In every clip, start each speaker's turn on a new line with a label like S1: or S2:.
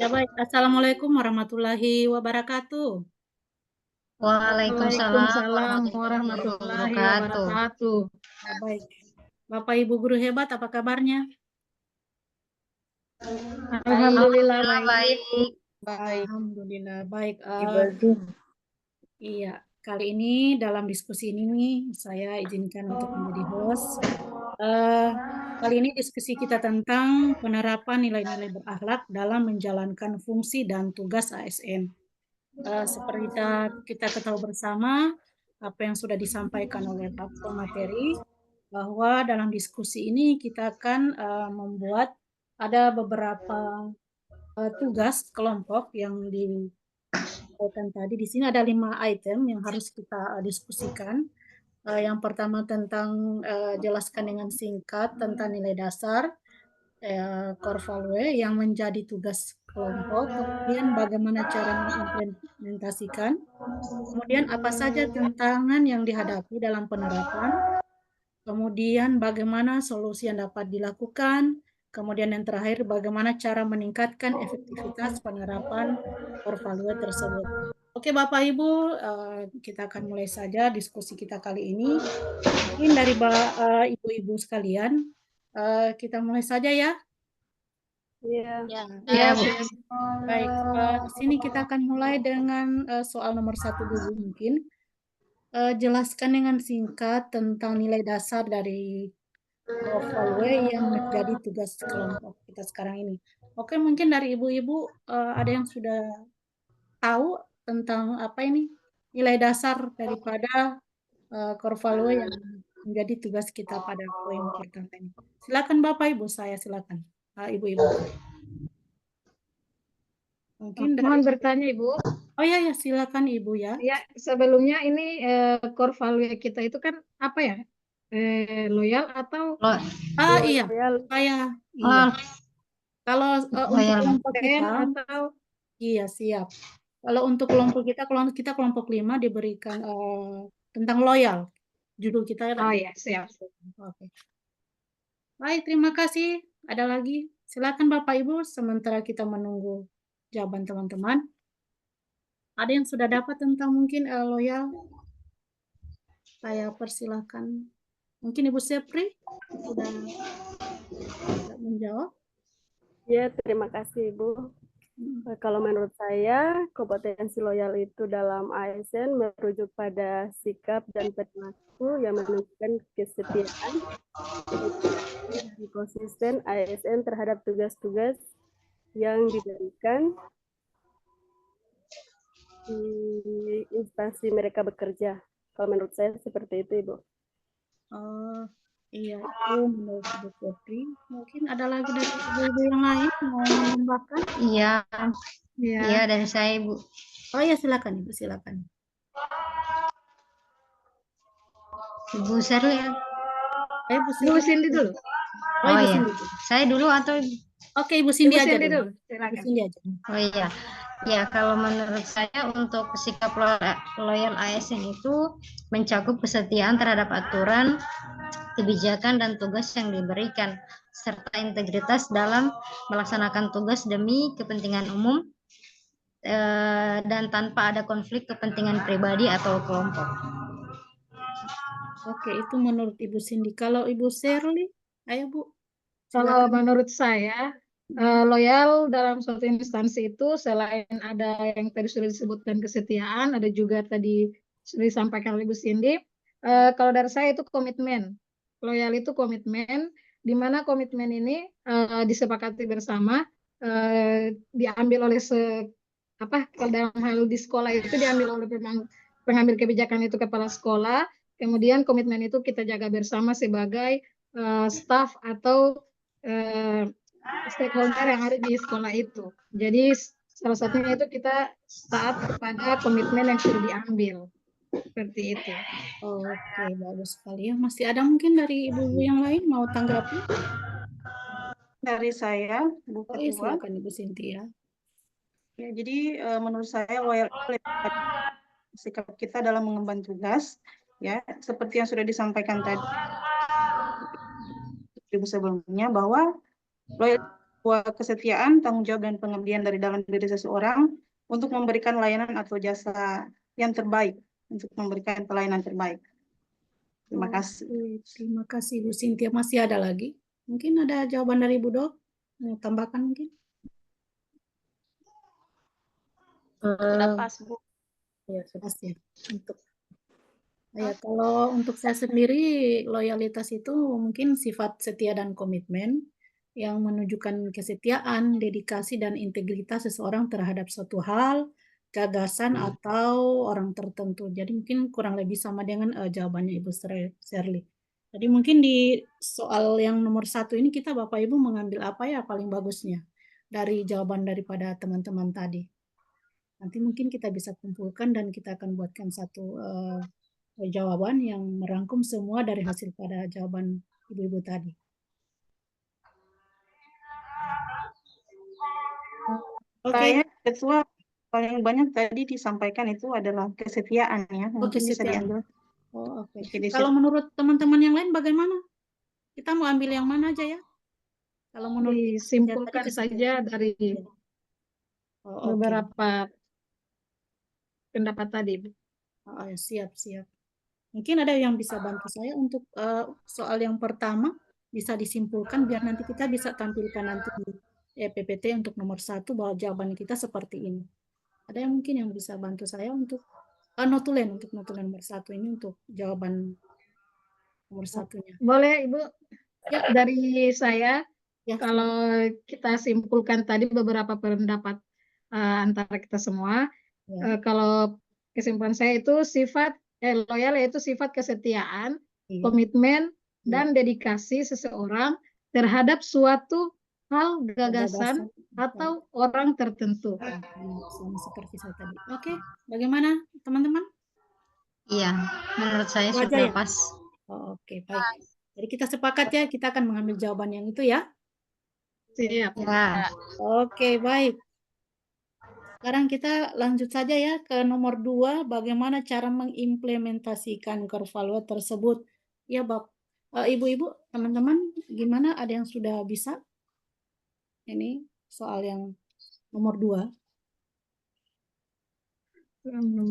S1: Ya baik, Assalamualaikum warahmatullahi wabarakatuh.
S2: Waalaikumsalam
S3: Waalaikumsalam
S2: warahmatullahi
S3: warahmatullahi
S2: wabarakatuh.
S3: wabarakatuh.
S1: Ya baik, Bapak Ibu guru hebat, apa kabarnya?
S3: Alhamdulillah
S2: Alhamdulillah
S3: baik.
S2: baik.
S3: Baik.
S1: Alhamdulillah baik.
S3: Ibadah.
S1: Iya, kali ini dalam diskusi ini saya izinkan untuk menjadi host. Eh, Kali ini diskusi kita tentang penerapan nilai-nilai berakhlak dalam menjalankan fungsi dan tugas ASN. Seperti kita ketahui bersama apa yang sudah disampaikan oleh Pak Pemateri, bahwa dalam diskusi ini kita akan membuat ada beberapa tugas kelompok yang disampaikan tadi. Di sini ada 5 item yang harus kita diskusikan. Yang pertama tentang jelaskan dengan singkat tentang nilai dasar core value yang menjadi tugas kelompok, kemudian bagaimana cara mengimplementasikan, kemudian apa saja tantangan yang dihadapi dalam penerapan, kemudian bagaimana solusi yang dapat dilakukan, kemudian yang terakhir bagaimana cara meningkatkan efektivitas penerapan core value tersebut. Oke Bapak Ibu, kita akan mulai saja diskusi kita kali ini. Mungkin dari ibu-ibu sekalian, kita mulai saja ya.
S2: Ya,
S3: Ya,
S2: Bu.
S1: Baik, di sini kita akan mulai dengan soal nomor 1 dulu mungkin. Jelaskan dengan singkat tentang nilai dasar dari core value yang menjadi tugas kelompok kita sekarang ini. Oke, mungkin dari ibu-ibu ada yang sudah tahu tentang apa ini nilai dasar daripada core value yang menjadi tugas kita pada poin pertama ini. Silakan Bapak Ibu, saya silakan. Ibu-ibu. Mungkin dari
S3: mohon bertanya Ibu.
S1: Oh ya ya, silakan Ibu ya.
S3: Ya, sebelumnya ini core value kita itu kan apa ya? Loyal atau
S2: Lo-
S1: Iya, saya iya.
S2: Oh,
S1: Kalau untuk
S2: loyal.
S1: kelompok kita,
S3: atau
S1: iya siap. Kalau untuk kelompok kita, kelompok 5 diberikan tentang loyal. Judul kita
S3: oh
S1: di.
S3: ya, siap.
S1: Oke. Baik, terima kasih. Ada lagi? Silakan Bapak Ibu, sementara kita menunggu jawaban teman-teman. Ada yang sudah dapat tentang mungkin loyal? Saya persilahkan. Mungkin Ibu Sepri sudah menjawab.
S4: Ya, terima kasih Ibu. Kalau menurut saya, kompetensi loyal itu dalam ASN merujuk pada sikap dan perilaku yang menunjukkan kesetiaan dan konsisten ASN terhadap tugas-tugas yang diberikan di instansi mereka bekerja. Kalau menurut saya seperti itu, Ibu.
S1: Oh, iya, itu menurut Ibu Putri. Mungkin ada lagi dari ibu-ibu yang lain mau menambahkan?
S2: Iya,
S3: Ya.
S2: iya dari saya, Bu.
S1: Oh iya, silakan Ibu, silakan.
S2: Ibu Sherly ya?
S1: Ibu
S3: Ibu
S1: Cindy.
S3: Cindy dulu.
S1: Oh,
S2: Oh
S1: Ibu
S2: iya,
S1: Cindy.
S2: saya dulu atau
S1: Oke, Ibu Cindy
S3: Ibu
S1: aja
S3: Cindy
S1: dulu.
S3: dulu.
S1: Ibu
S3: Silakan.
S1: Cindy aja.
S2: oh iya. Ya, kalau menurut saya untuk sikap loyal ASN itu mencakup kesetiaan terhadap aturan, kebijakan, dan tugas yang diberikan, serta integritas dalam melaksanakan tugas demi kepentingan umum dan tanpa ada konflik kepentingan pribadi atau kelompok.
S1: Oke, itu menurut Ibu Cindy. Kalau Ibu Shirley, ayo Bu,
S3: Kalau
S1: silakan.
S3: menurut saya, loyal dalam suatu instansi itu selain ada yang tadi sudah disebutkan kesetiaan, ada juga tadi sudah disampaikan oleh Bu Cindy. Kalau dari saya itu komitmen. Loyal itu komitmen, di mana komitmen ini disepakati bersama, diambil oleh kalau dalam hal di sekolah itu diambil oleh pengambil kebijakan itu kepala sekolah. Kemudian komitmen itu kita jaga bersama sebagai staff atau stakeholder yang ada di sekolah itu. Jadi salah satunya itu kita taat kepada komitmen yang sudah diambil. Seperti itu.
S1: Oke, bagus sekali ya. Masih ada mungkin dari ibu-ibu yang lain mau tanggapi?
S5: Dari saya, Bu
S1: Oh iya,
S5: Ketua.
S1: silakan Ibu Cynthia.
S5: Ya, jadi menurut saya loyal sikap kita dalam mengemban tugas, ya, seperti yang sudah disampaikan tadi Ibu sebelumnya, bahwa loyal sebuah kesetiaan, tanggung jawab, dan pengabdian dari dalam diri seseorang untuk memberikan layanan atau jasa yang terbaik, untuk memberikan pelayanan terbaik. Terima kasih.
S1: Oke, terima kasih Bu Sintia. Masih ada lagi? Mungkin ada jawaban dari Bu Dok? Mau tambahkan mungkin?
S6: Sudah pas, Bu.
S1: Ya, sudah ya. Kalau untuk saya sendiri, loyalitas itu mungkin sifat setia dan komitmen yang menunjukkan kesetiaan, dedikasi, dan integritas seseorang terhadap suatu hal, gagasan, atau orang tertentu. Jadi mungkin kurang lebih sama dengan jawabannya Ibu Shirley. Jadi mungkin di soal yang nomor 1 ini kita Bapak Ibu mengambil apa ya paling bagusnya dari jawaban daripada teman-teman tadi. Nanti mungkin kita bisa kumpulkan dan kita akan buatkan satu jawaban yang merangkum semua dari hasil pada jawaban ibu-ibu tadi.
S5: Oke, Ketua, paling banyak tadi disampaikan itu adalah kesetiaan ya. Mungkin bisa
S1: Kesetiaan.
S5: diambil.
S1: Oke. Kalau menurut teman-teman yang lain bagaimana? Kita mau ambil yang mana aja ya? Kalau menurut
S3: disimpulkan saja dari beberapa pendapat tadi.
S1: Siap. Mungkin ada yang bisa bantu saya untuk soal yang pertama bisa disimpulkan biar nanti kita bisa tampilkan nanti di PPT untuk nomor 1 bahwa jawaban kita seperti ini. Ada yang mungkin yang bisa bantu saya untuk notulen nomor 1 ini untuk jawaban nomor 1-nya.
S3: Boleh Ibu? Ya, dari saya ya, kalau kita simpulkan tadi beberapa pendapat antara kita semua, ya. Kalau kesimpulan saya itu sifat loyal yaitu sifat kesetiaan, komitmen, dan dedikasi seseorang terhadap suatu hal, gagasan, atau orang tertentu.
S1: Sama seperti saya tadi. Oke, bagaimana teman-teman?
S2: Iya, menurut saya sudah pas.
S1: Oke, baik. Jadi kita sepakat ya, kita akan mengambil jawaban yang itu ya.
S3: Siap.
S2: Ya.
S1: Oke, baik. Sekarang kita lanjut saja ya ke nomor 2, bagaimana cara mengimplementasikan Corvalua tersebut. Ya, Ibu-ibu, teman-teman, gimana? Ada yang sudah bisa? Ini soal yang nomor 2.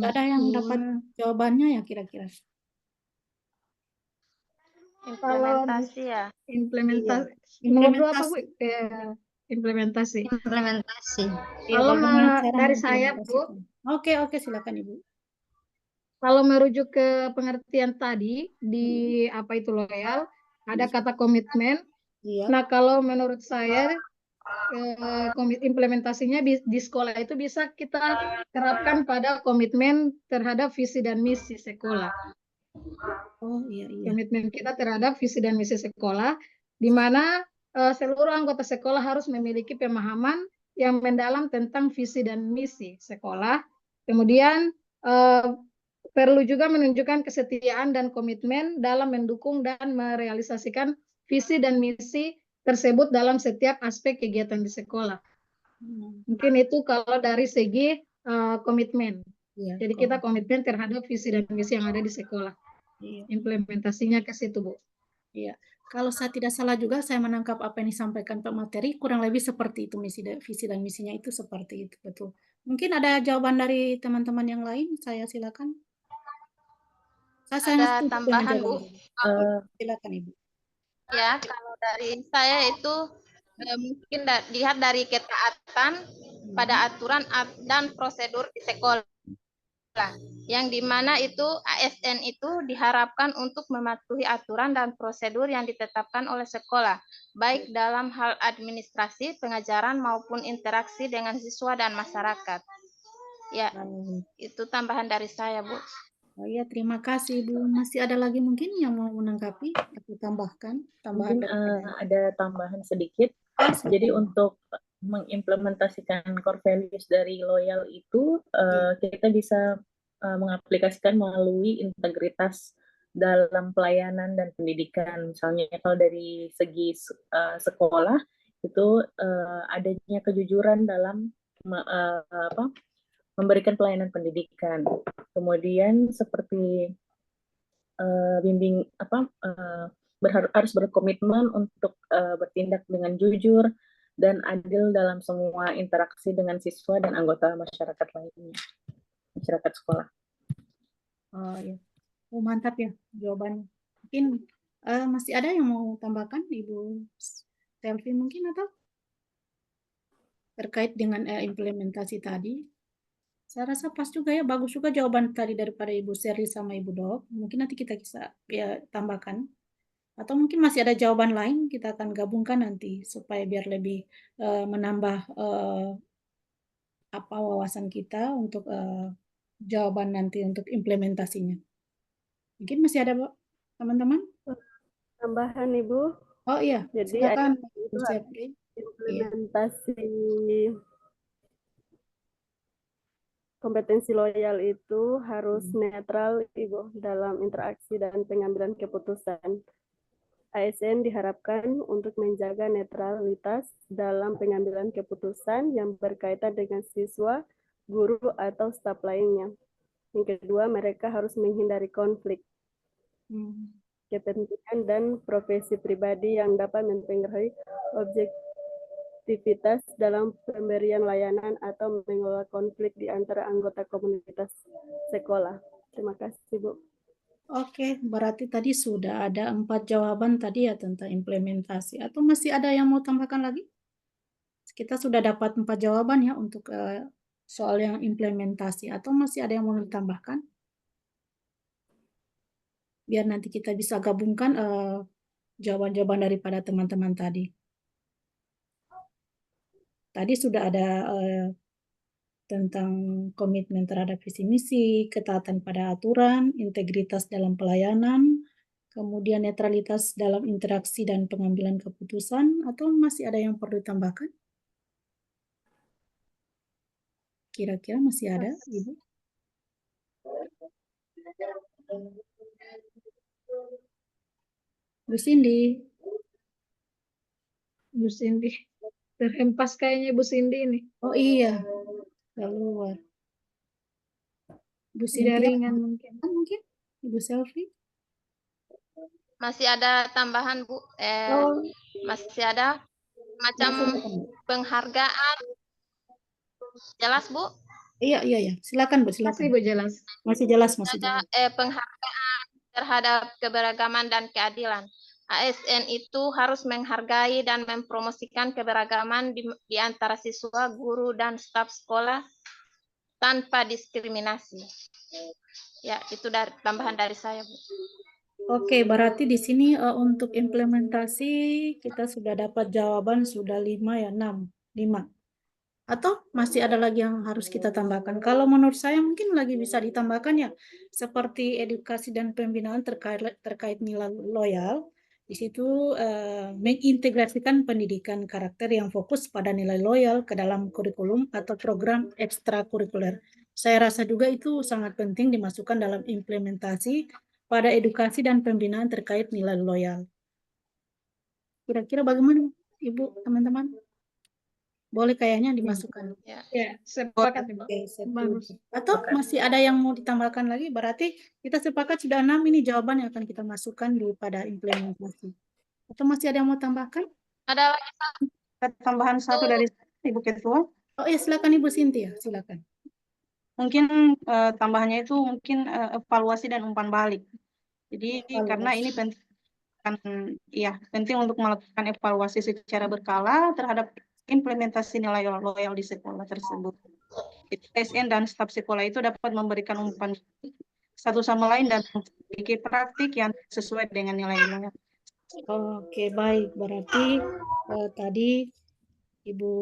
S1: Ada yang dapat jawabannya ya kira-kira?
S6: Implementasi ya.
S3: Implementasi. Nomor 2 apa Bu? Implementasi. Kalau dari saya Bu.
S1: Oke, silakan Ibu.
S3: Kalau merujuk ke pengertian tadi di apa itu loyal, ada kata komitmen. Nah, kalau menurut saya implementasinya di sekolah itu bisa kita terapkan pada komitmen terhadap visi dan misi sekolah. Komitmen kita terhadap visi dan misi sekolah, di mana seluruh anggota sekolah harus memiliki pemahaman yang mendalam tentang visi dan misi sekolah. Kemudian perlu juga menunjukkan kesetiaan dan komitmen dalam mendukung dan merealisasikan visi dan misi tersebut dalam setiap aspek kegiatan di sekolah. Mungkin itu kalau dari segi komitmen. Jadi kita komitmen terhadap visi dan misi yang ada di sekolah. Implementasinya ke situ, Bu.
S1: Iya. Kalau saya tidak salah juga, saya menangkap apa yang disampaikan Pak Materi, kurang lebih seperti itu visi dan misinya itu seperti itu, betul. Mungkin ada jawaban dari teman-teman yang lain, saya silakan.
S6: Ada tambahan, Bu.
S1: Silakan Ibu.
S6: Ya, kalau dari saya itu mungkin lihat dari ketaatan pada aturan dan prosedur di sekolah. Yang dimana itu ASN itu diharapkan untuk mematuhi aturan dan prosedur yang ditetapkan oleh sekolah, baik dalam hal administrasi, pengajaran maupun interaksi dengan siswa dan masyarakat. Ya, itu tambahan dari saya, Bu.
S1: Oh iya, terima kasih Bu. Masih ada lagi mungkin yang mau menanggapi atau tambahkan?
S7: Mungkin ada tambahan sedikit. Jadi untuk mengimplementasikan core values dari loyal itu kita bisa mengaplikasikan melalui integritas dalam pelayanan dan pendidikan. Misalnya kalau dari segi sekolah itu adanya kejujuran dalam memberikan pelayanan pendidikan. Kemudian seperti harus berkomitmen untuk bertindak dengan jujur, dan adil dalam semua interaksi dengan siswa dan anggota masyarakat lainnya, masyarakat sekolah.
S1: Oh ya, mantap ya jawabannya. Mungkin masih ada yang mau tambahkan, Ibu Selvi mungkin, atau terkait dengan implementasi tadi? Saya rasa pas juga ya, bagus juga jawaban tadi daripada Ibu Seri sama Ibu Dok. Mungkin nanti kita bisa ya tambahkan. Atau mungkin masih ada jawaban lain, kita akan gabungkan nanti supaya biar lebih menambah wawasan kita untuk jawaban nanti untuk implementasinya. Mungkin masih ada, teman-teman?
S4: Tambahan Ibu.
S1: Oh iya,
S4: Jadi
S1: silakan
S4: itu
S1: Bu Sepri.
S4: implementasi kompetensi loyal itu harus netral Ibu dalam interaksi dan pengambilan keputusan. ASN diharapkan untuk menjaga netralitas dalam pengambilan keputusan yang berkaitan dengan siswa, guru, atau staf lainnya. Yang kedua, mereka harus menghindari konflik kepentingan dan profesi pribadi yang dapat mempengaruhi objektivitas dalam pemberian layanan atau mengelola konflik di antara anggota komunitas sekolah. Terima kasih, Bu.
S1: Oke, berarti tadi sudah ada 4 jawaban tadi ya tentang implementasi. Atau masih ada yang mau tambahkan lagi? Kita sudah dapat 4 jawaban ya untuk soal yang implementasi. Atau masih ada yang mau ditambahkan? Biar nanti kita bisa gabungkan jawaban-jawaban daripada teman-teman tadi. Tadi sudah ada tentang komitmen terhadap visi misi, ketaatan pada aturan, integritas dalam pelayanan, kemudian netralitas dalam interaksi dan pengambilan keputusan, atau masih ada yang perlu ditambahkan? Kira-kira masih ada, Ibu? Bu Cindy.
S3: Bu Cindy. Terhempas kayaknya Bu Cindy ini.
S1: Oh iya, keluar. Bu Cindy
S3: Jaringan mungkin.
S1: Ibu Selvi.
S6: Masih ada tambahan, Bu. Masih ada macam penghargaan. Jelas, Bu?
S1: Iya. Silakan, Bu, silakan.
S3: Masih, Bu, jelas.
S1: Masih jelas.
S6: Penghargaan terhadap keberagaman dan keadilan. ASN itu harus menghargai dan mempromosikan keberagaman di antara siswa, guru, dan staf sekolah tanpa diskriminasi. Ya, itu tambahan dari saya, Bu.
S1: Oke, berarti di sini untuk implementasi kita sudah dapat jawaban sudah 5 ya, 6. Atau masih ada lagi yang harus kita tambahkan? Kalau menurut saya mungkin lagi bisa ditambahkan ya, seperti edukasi dan pembinaan terkait nilai loyal. Di situ mengintegrasikan pendidikan karakter yang fokus pada nilai loyal ke dalam kurikulum atau program ekstrakurikuler. Saya rasa juga itu sangat penting dimasukkan dalam implementasi pada edukasi dan pembinaan terkait nilai loyal. Kira-kira bagaimana, Ibu, teman-teman? Boleh kayaknya dimasukkan.
S3: Ya, sepakat, Ibu.
S1: Bagus. Atau masih ada yang mau ditambahkan lagi? Berarti kita sepakat sudah 6 ini jawaban yang akan kita masukkan pada implementasi. Atau masih ada yang mau tambahkan?
S6: Ada lagi
S5: tambahan satu dari Ibu Ketua.
S1: Oh iya, silakan Ibu Cynthia, silakan.
S5: Mungkin tambahannya itu mungkin evaluasi dan umpan balik. Jadi karena ini penting untuk melakukan evaluasi secara berkala terhadap implementasi nilai loyal di sekolah tersebut. ASN dan staf sekolah itu dapat memberikan umpan satu sama lain dan memiliki praktik yang sesuai dengan nilai loyal.
S1: Oke, baik. Berarti tadi Ibu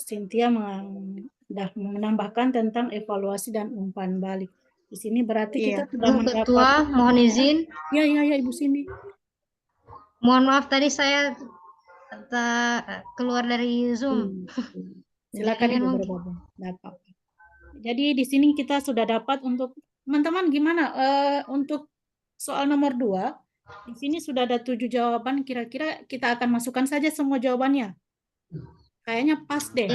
S1: Cynthia sudah menambahkan tentang evaluasi dan umpan balik. Di sini berarti kita sudah mendapat.
S2: Ketua, mohon izin.
S1: Ya, Ibu Cindy.
S2: Mohon maaf tadi saya keluar dari Zoom.
S1: Silakan Ibu bergabung. Jadi di sini kita sudah dapat untuk teman-teman gimana untuk soal nomor 2. Di sini sudah ada 7 jawaban, kira-kira kita akan masukkan saja semua jawabannya. Kayaknya pas deh.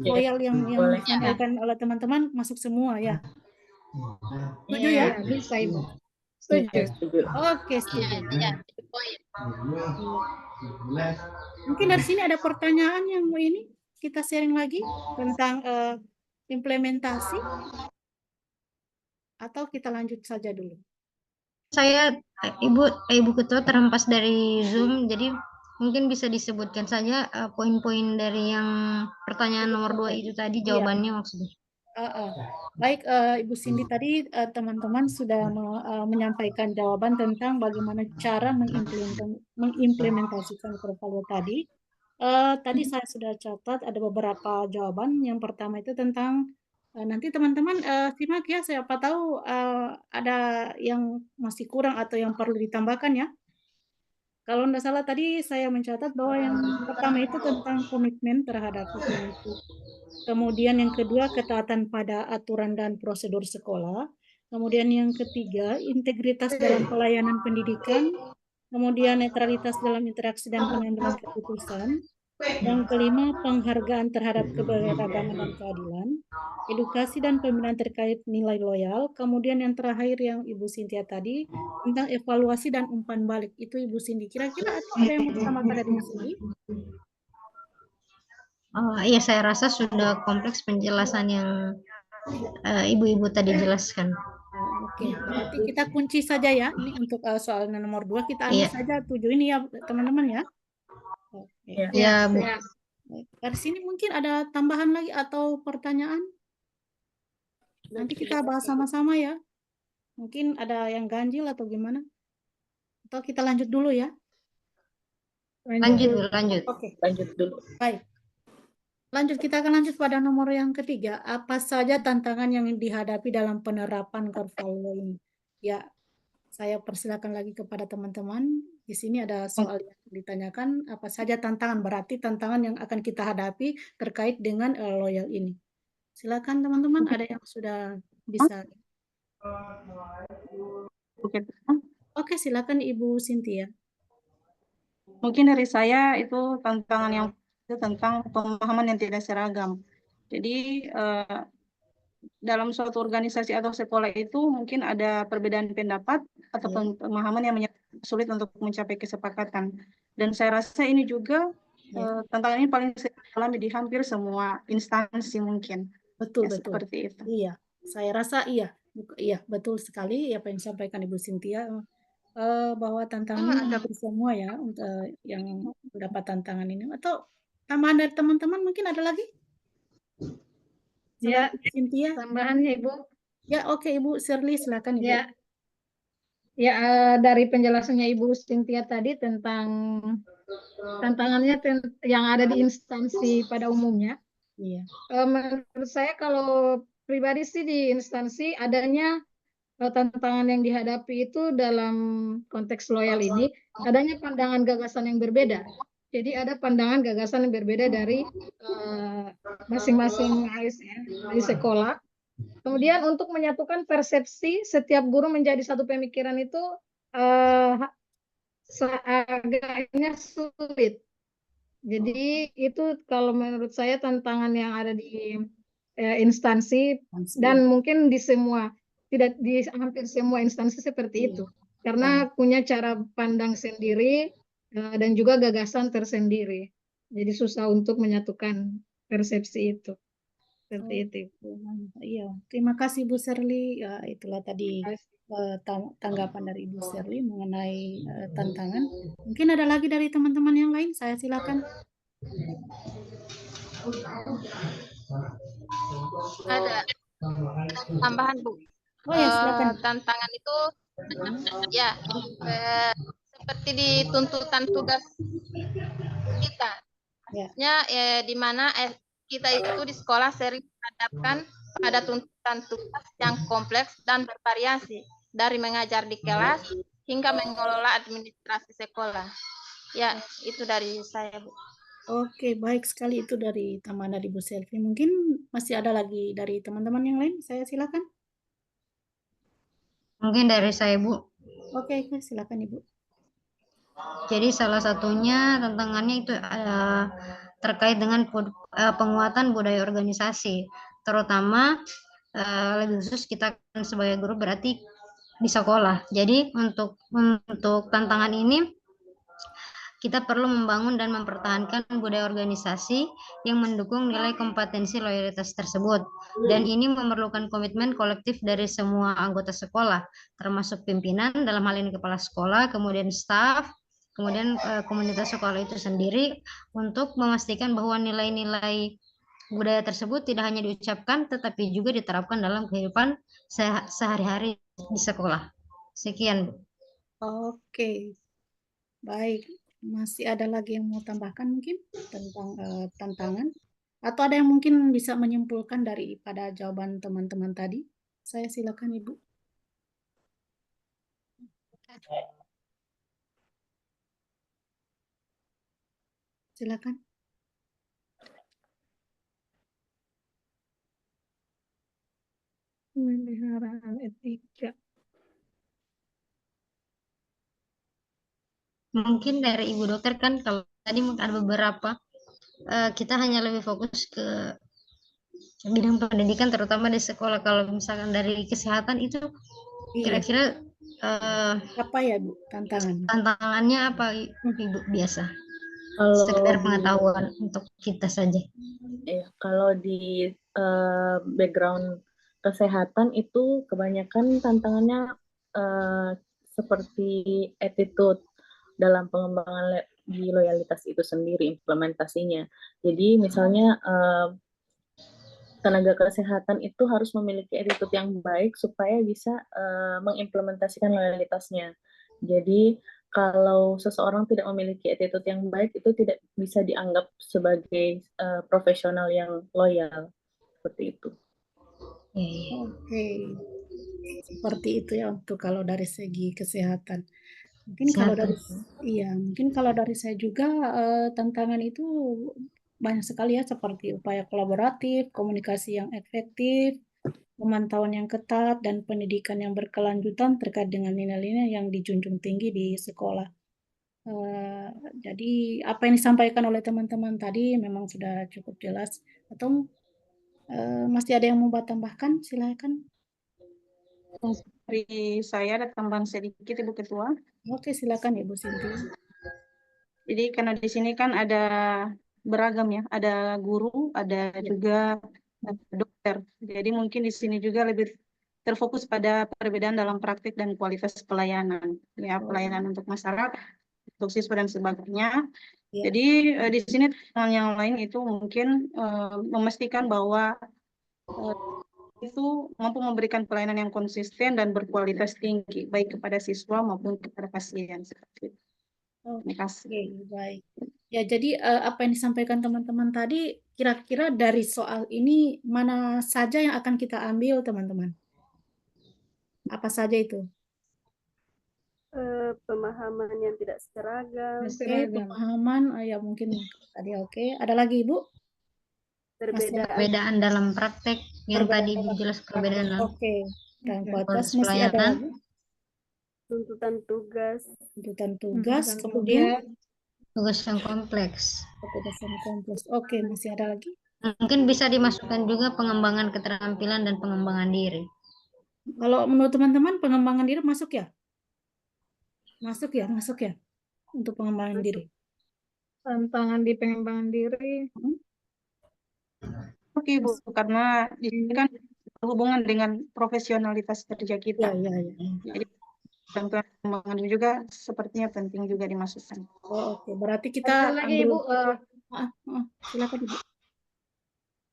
S1: Loyal yang disampaikan oleh teman-teman masuk semua ya. Setuju ya?
S3: Bisa, Ibu.
S7: Setuju.
S1: Oke, setuju. Mungkin dari sini ada pertanyaan yang mau ini kita sharing lagi tentang implementasi, atau kita lanjut saja dulu?
S2: Saya Ibu Ketua terhempas dari Zoom, jadi mungkin bisa disebutkan saja poin-poin dari yang pertanyaan nomor 2 itu tadi,
S1: Iya.
S2: jawabannya maksudnya.
S1: Baik, Ibu Cindy, tadi teman-teman sudah menyampaikan jawaban tentang bagaimana cara mengimplementasikan Korvalio tadi. Tadi saya sudah catat ada beberapa jawaban. Yang pertama itu tentang nanti teman-teman simak ya, siapa tahu ada yang masih kurang atau yang perlu ditambahkan ya. Kalau tidak salah tadi saya mencatat bahwa yang pertama itu tentang komitmen terhadap hukum itu. Kemudian yang kedua, ketaatan pada aturan dan prosedur sekolah. Kemudian yang ketiga, integritas dalam pelayanan pendidikan. Kemudian netralitas dalam interaksi dan pengambilan keputusan. Yang kelima, penghargaan terhadap keberagaman dan keadilan. Edukasi dan pembinaan terkait nilai loyal. Kemudian yang terakhir yang Ibu Cynthia tadi, tentang evaluasi dan umpan balik. Itu Ibu Cindy. Kira-kira ada yang mau ditambahkan dari Ibu Cindy?
S2: Iya, saya rasa sudah kompleks penjelasan yang Ibu-Ibu tadi jelaskan.
S1: Oke, berarti kita kunci saja ya. Ini untuk soal nomor 2 kita ambil saja 7 ini ya teman-teman ya. Oke.
S2: Ya, Bu.
S1: Dari sini mungkin ada tambahan lagi atau pertanyaan? Nanti kita bahas sama-sama ya. Mungkin ada yang ganjil atau gimana? Atau kita lanjut dulu ya?
S2: Lanjut.
S1: Oke.
S7: Lanjut dulu.
S1: Baik. Lanjut, kita akan lanjut pada nomor yang ketiga. Apa saja tantangan yang dihadapi dalam penerapan Korvalio ini? Ya, saya persilakan lagi kepada teman-teman. Di sini ada soal yang ditanyakan, apa saja tantangan, berarti tantangan yang akan kita hadapi terkait dengan loyal ini. Silakan teman-teman, ada yang sudah bisa. Oke, silakan Ibu Cynthia.
S5: Mungkin dari saya itu tantangan yang tentang pemahaman yang tidak seragam. Jadi dalam suatu organisasi atau sekolah itu mungkin ada perbedaan pendapat atau pemahaman yang sulit untuk mencapai kesepakatan. Dan saya rasa ini juga tantangan ini paling sering dialami di hampir semua instansi mungkin.
S1: Betul.
S5: Seperti itu.
S1: Iya, saya rasa iya. Iya, betul sekali apa yang disampaikan Ibu Cynthia. Bahwa tantangan hampir semua ya untuk yang mendapat tantangan ini. Atau tambahan dari teman-teman mungkin ada lagi?
S3: Ya,
S1: Cynthia.
S3: tambahannya Ibu.
S1: Ya, oke Ibu Shirley, silakan Ibu.
S3: Ya, dari penjelasannya Ibu Cynthia tadi tentang tantangannya yang ada di instansi pada umumnya.
S1: Iya.
S3: Menurut saya kalau pribadi sih di instansi adanya tantangan yang dihadapi itu dalam konteks loyal ini adanya pandangan gagasan yang berbeda. Jadi ada pandangan gagasan yang berbeda dari masing-masing ASN di sekolah. Kemudian untuk menyatukan persepsi setiap guru menjadi satu pemikiran itu agaknya sulit. Jadi itu kalau menurut saya tantangan yang ada di instansi dan mungkin di semua, tidak di hampir semua instansi seperti itu. Karena punya cara pandang sendiri dan juga gagasan tersendiri. Jadi susah untuk menyatukan persepsi itu. Seperti itu.
S1: Iya, terima kasih Bu Shirley. Ya, itulah tadi tanggapan dari Ibu Shirley mengenai tantangan. Mungkin ada lagi dari teman-teman yang lain, saya silakan.
S6: Ada tambahan Bu.
S1: Oh ya, silakan.
S6: Tantangan itu ya seperti di tuntutan tugas kita. Ya, di mana kita itu di sekolah sering menghadapkan pada tuntutan tugas yang kompleks dan bervariasi, dari mengajar di kelas hingga mengelola administrasi sekolah. Ya, itu dari saya, Bu.
S1: Oke, baik sekali itu dari teman dari Bu Selvi. Mungkin masih ada lagi dari teman-teman yang lain, saya silakan.
S2: Mungkin dari saya, Bu.
S1: Oke, silakan Ibu.
S2: Jadi salah satunya tantangannya itu terkait dengan penguatan budaya organisasi, terutama lebih khusus kita sebagai guru berarti di sekolah. Jadi untuk tantangan ini kita perlu membangun dan mempertahankan budaya organisasi yang mendukung nilai kompetensi loyalitas tersebut. Dan ini memerlukan komitmen kolektif dari semua anggota sekolah, termasuk pimpinan, dalam hal ini kepala sekolah, kemudian staf, kemudian komunitas sekolah itu sendiri, untuk memastikan bahwa nilai-nilai budaya tersebut tidak hanya diucapkan, tetapi juga diterapkan dalam kehidupan sehari-hari di sekolah. Sekian, Bu.
S1: Oke, baik. Masih ada lagi yang mau tambahkan mungkin tentang tantangan? Atau ada yang mungkin bisa menyimpulkan daripada jawaban teman-teman tadi? Saya silakan Ibu. Silakan.
S3: Pemeliharaan etika.
S2: Mungkin dari Ibu Dokter kan, kalau tadi mungkin ada beberapa, kita hanya lebih fokus ke bidang pendidikan, terutama di sekolah. Kalau misalkan dari kesehatan itu, kira-kira
S1: apa ya Bu tantangannya?
S2: Tantangannya apa Ibu biasa?
S7: Kalau
S2: Sekedar pengetahuan untuk kita saja.
S7: Kalau di background kesehatan itu kebanyakan tantangannya seperti attitude dalam pengembangan di loyalitas itu sendiri, implementasinya. Jadi misalnya tenaga kesehatan itu harus memiliki attitude yang baik supaya bisa mengimplementasikan loyalitasnya. Jadi kalau seseorang tidak memiliki attitude yang baik, itu tidak bisa dianggap sebagai profesional yang loyal. Seperti itu.
S1: Oke, seperti itu ya untuk kalau dari segi kesehatan. Mungkin kalau dari saya juga tantangan itu banyak sekali ya, seperti upaya kolaboratif, komunikasi yang efektif, pemantauan yang ketat, dan pendidikan yang berkelanjutan terkait dengan nilai-nilai yang dijunjung tinggi di sekolah. Jadi apa yang disampaikan oleh teman-teman tadi memang sudah cukup jelas. Atau masih ada yang mau tambahkan? Silakan.
S5: Dari saya ada tambahan sedikit, Ibu Ketua.
S1: Oke, silakan Ibu Sinti.
S5: Jadi karena di sini kan ada beragam ya, ada guru, ada juga dokter. Jadi mungkin di sini juga lebih terfokus pada perbedaan dalam praktik dan kualitas pelayanan. Ya, pelayanan untuk masyarakat, untuk siswa dan sebagainya. Jadi di sini yang lain itu mungkin memastikan bahwa itu mampu memberikan pelayanan yang konsisten dan berkualitas tinggi, baik kepada siswa maupun kepada pasien. Terima kasih.
S1: Oke, baik. Ya, jadi apa yang disampaikan teman-teman tadi, kira-kira dari soal ini mana saja yang akan kita ambil, teman-teman? Apa saja itu?
S4: Pemahaman yang tidak seragam.
S1: Oke, pemahaman, ya mungkin tadi oke. Ada lagi, Ibu?
S2: Perbedaan dalam praktek yang tadi Ibu jelas perbedaan.
S1: Oke, dan kualitas masih ada lagi.
S4: Tuntutan tugas.
S1: Kemudian
S2: tugas yang kompleks.
S1: Oke, masih ada lagi.
S2: Mungkin bisa dimasukkan juga pengembangan keterampilan dan pengembangan diri.
S1: Kalau menurut teman-teman pengembangan diri masuk ya? Masuk ya untuk pengembangan diri.
S3: Tantangan di pengembangan diri.
S5: Oke, Bu, karena di sini kan berhubungan dengan profesionalitas kerja kita. Jadi pengembangan diri juga sepertinya penting juga dimasukkan.
S1: Oke, berarti kita
S3: lagi Ibu.
S1: Silakan Ibu.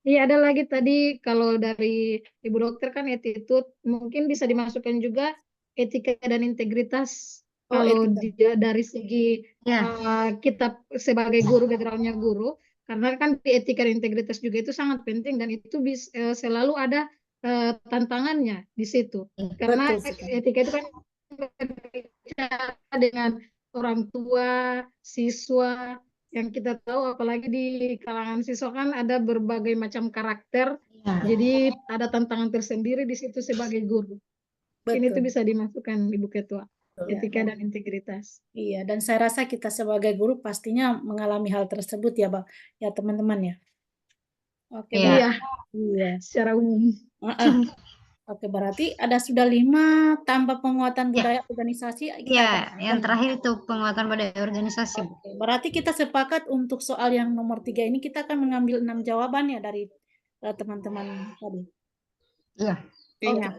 S3: Iya, ada lagi tadi kalau dari Ibu Dokter kan attitude, mungkin bisa dimasukkan juga etika dan integritas. Kalau dari segi kita sebagai guru, background-nya guru, karena kan di etika dan integritas juga itu sangat penting dan itu selalu ada tantangannya di situ. Karena etika itu kan dengan orang tua, siswa, yang kita tahu apalagi di kalangan siswa kan ada berbagai macam karakter, jadi ada tantangan tersendiri di situ sebagai guru. Ini itu bisa dimasukkan Ibu Ketua, etika dan integritas.
S1: Iya, dan saya rasa kita sebagai guru pastinya mengalami hal tersebut ya, Bang, ya teman-teman ya. Oke,
S3: iya, secara umum.
S1: Oke, berarti ada sudah 5 tambah penguatan budaya organisasi. Kita
S2: Ya,
S1: akan
S2: yang
S1: lanjutkan.
S2: terakhir itu penguatan budaya organisasi. Bu.
S1: Oke, berarti kita sepakat untuk soal yang nomor 3 ini kita akan mengambil 6 jawaban ya dari teman-teman tadi.
S2: Iya.
S1: Oke,
S5: Iya.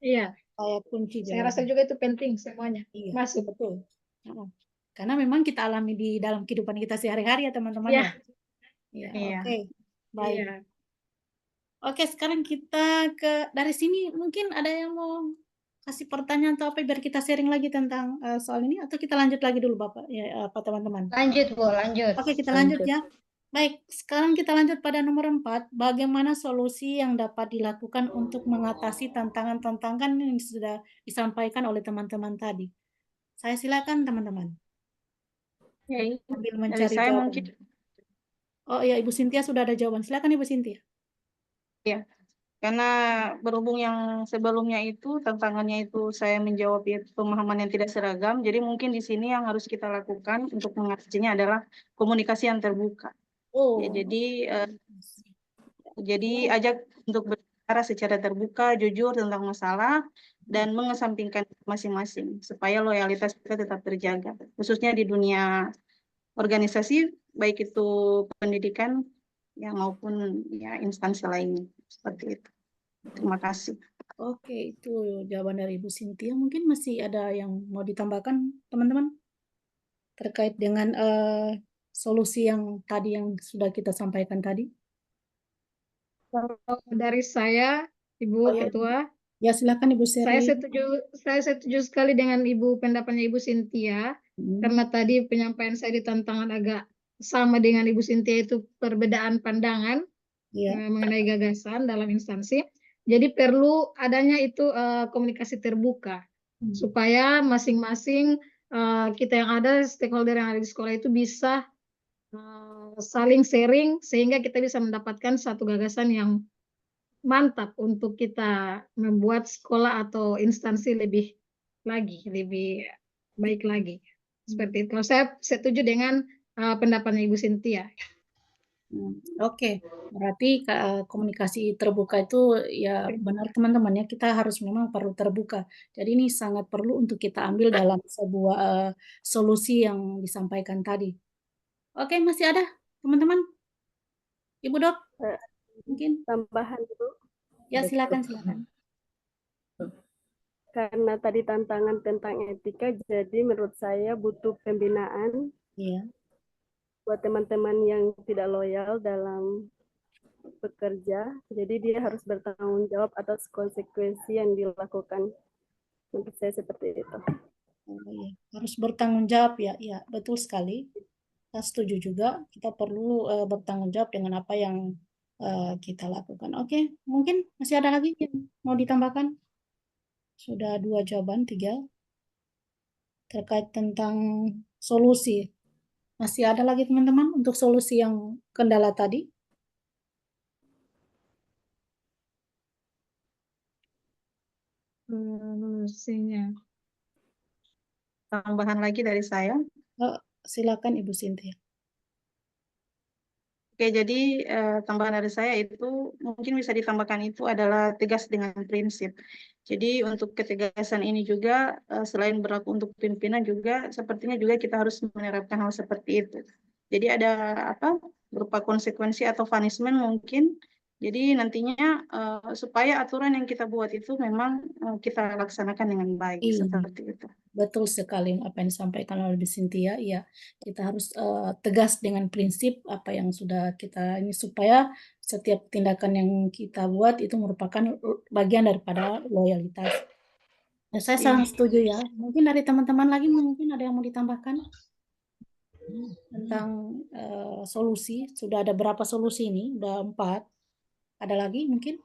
S3: Iya,
S1: saya kunci
S3: saya rasa
S1: jawaban.
S3: juga itu penting semuanya.
S1: Iya,
S3: Masuk.
S1: betul. Heeh. Karena memang kita alami di dalam kehidupan kita sehari-hari ya teman-teman
S3: Iya.
S1: ya. Iya,
S5: Iya.
S1: oke. Baik.
S3: Iya.
S1: Oke, sekarang kita dari sini mungkin ada yang mau kasih pertanyaan atau apa biar kita sharing lagi tentang soal ini atau kita lanjut lagi dulu Bapak ya apa teman-teman.
S2: Lanjut, Bu, lanjut.
S1: Oke, kita lanjut ya. Baik, sekarang kita lanjut pada nomor 4. Bagaimana solusi yang dapat dilakukan untuk mengatasi tantangan-tantangan yang sudah disampaikan oleh teman-teman tadi. Saya silakan teman-teman.
S5: Oke.
S1: Sambil
S5: Dari
S1: mencari
S5: saya
S1: jawaban.
S5: mungkin
S1: Oh iya, Ibu Cynthia sudah ada jawaban. Silakan Ibu Cynthia.
S5: ya, karena berhubung yang sebelumnya itu tantangannya itu saya menjawab itu pemahaman yang tidak seragam, jadi mungkin di sini yang harus kita lakukan untuk mengatasinya adalah komunikasi yang terbuka.
S1: Oh.
S5: Ya, jadi ajak untuk berbicara secara terbuka, jujur tentang masalah dan mengesampingkan masing-masing supaya loyalitas kita tetap terjaga, khususnya di dunia organisasi baik itu pendidikan ya maupun ya instansi lainnya seperti itu. Terima kasih.
S1: Oke, itu jawaban dari Ibu Cynthia. Mungkin masih ada yang mau ditambahkan teman-teman terkait dengan solusi yang tadi yang sudah kita sampaikan tadi.
S3: Kalau dari saya, Ibu
S1: Oh, ya.
S3: Ketua,
S1: Ya, silakan Ibu
S3: saya
S1: Sherly.
S3: setuju sekali dengan pendapatnya Ibu Cynthia, karena tadi penyampaian saya di tantangan agak sama dengan Ibu Cynthia itu perbedaan pandangan mengenai gagasan dalam instansi. Jadi perlu adanya itu komunikasi terbuka supaya masing-masing kita yang ada stakeholder yang ada di sekolah itu bisa saling sharing sehingga kita bisa mendapatkan satu gagasan yang mantap untuk kita membuat sekolah atau instansi lebih baik lagi. Seperti itu. Kalau saya setuju dengan pendapatnya Ibu Cynthia.
S1: Oke, berarti komunikasi terbuka itu ya benar teman-teman ya, kita harus memang perlu terbuka. Jadi ini sangat perlu untuk kita ambil dalam sebuah solusi yang disampaikan tadi. Oke, masih ada teman-teman? Ibu Dok? Mungkin
S4: tambahan dulu.
S1: Ya, silakan.
S4: Karena tadi tantangan tentang etika, jadi menurut saya butuh pembinaan buat teman-teman yang tidak loyal dalam bekerja. Jadi dia harus bertanggung jawab atas konsekuensi yang dilakukan. Menurut saya seperti itu.
S1: Harus bertanggung jawab ya, ya betul sekali. Saya setuju juga, kita perlu bertanggung jawab dengan apa yang kita lakukan. Oke, mungkin masih ada lagi yang mau ditambahkan? Sudah 2 jawaban, 3 terkait tentang solusi. Masih ada lagi teman-teman untuk solusi yang kendala tadi?
S3: Solusinya.
S5: Tambahan lagi dari saya.
S1: Silakan Ibu Cynthia.
S5: Oke, jadi tambahan dari saya itu mungkin bisa ditambahkan itu adalah tegas dengan prinsip. Jadi untuk ketegasan ini juga selain berlaku untuk pimpinan juga sepertinya juga kita harus menerapkan hal seperti itu. Jadi ada berupa konsekuensi atau punishment mungkin. Jadi nantinya supaya aturan yang kita buat itu memang kita laksanakan dengan baik seperti itu.
S1: Betul sekali apa yang disampaikan oleh Ibu Cynthia. Ya, kita harus tegas dengan prinsip apa yang sudah kita ini supaya setiap tindakan yang kita buat itu merupakan bagian daripada loyalitas. Ya, saya sangat setuju ya. Mungkin dari teman-teman lagi mungkin ada yang mau ditambahkan tentang solusi. Sudah ada berapa solusi ini? Sudah 4. Ada lagi mungkin?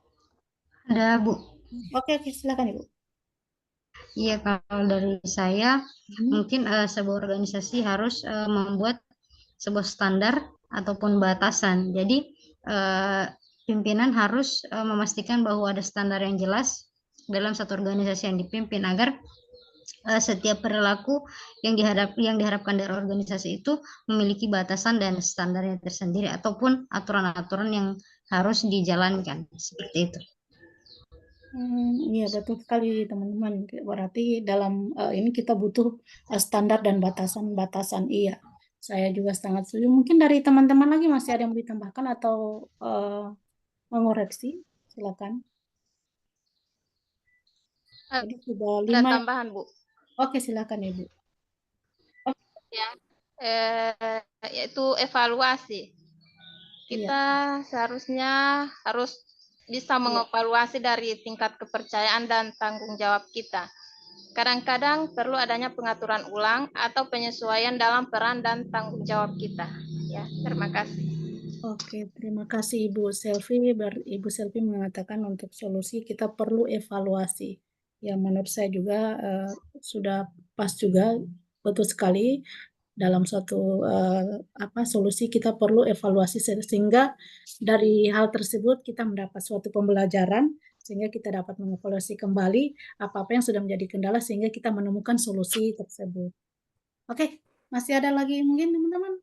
S2: Ada, Bu.
S1: Oke, silakan Ibu.
S2: Iya, kalau dari saya mungkin sebuah organisasi harus membuat sebuah standar ataupun batasan. Jadi pimpinan harus memastikan bahwa ada standar yang jelas dalam satu organisasi yang dipimpin agar setiap perilaku yang diharapkan dari organisasi itu memiliki batasan dan standarnya tersendiri ataupun aturan-aturan yang harus dijalankan seperti itu.
S1: Iya betul sekali teman-teman. Berarti dalam ini kita butuh standar dan batasan-batasan. Iya, saya juga sangat setuju. Mungkin dari teman-teman lagi masih ada yang mau ditambahkan atau mengoreksi? Silakan. Jadi sudah
S6: Ada
S1: 5.
S6: tambahan, Bu.
S1: Oke, silakan Ibu.
S6: Ya, yaitu evaluasi.
S1: Iya.
S6: Kita seharusnya harus bisa mengevaluasi dari tingkat kepercayaan dan tanggung jawab kita. Kadang-kadang perlu adanya pengaturan ulang atau penyesuaian dalam peran dan tanggung jawab kita. Ya, terima kasih.
S1: Oke, terima kasih Ibu Selvi. Ibu Selvi mengatakan untuk solusi kita perlu evaluasi. Ya, menurut saya juga sudah pas juga, betul sekali. Dalam suatu solusi kita perlu evaluasi sehingga dari hal tersebut kita mendapat suatu pembelajaran sehingga kita dapat mengevaluasi kembali apa-apa yang sudah menjadi kendala sehingga kita menemukan solusi tersebut. Oke, masih ada lagi mungkin teman-teman?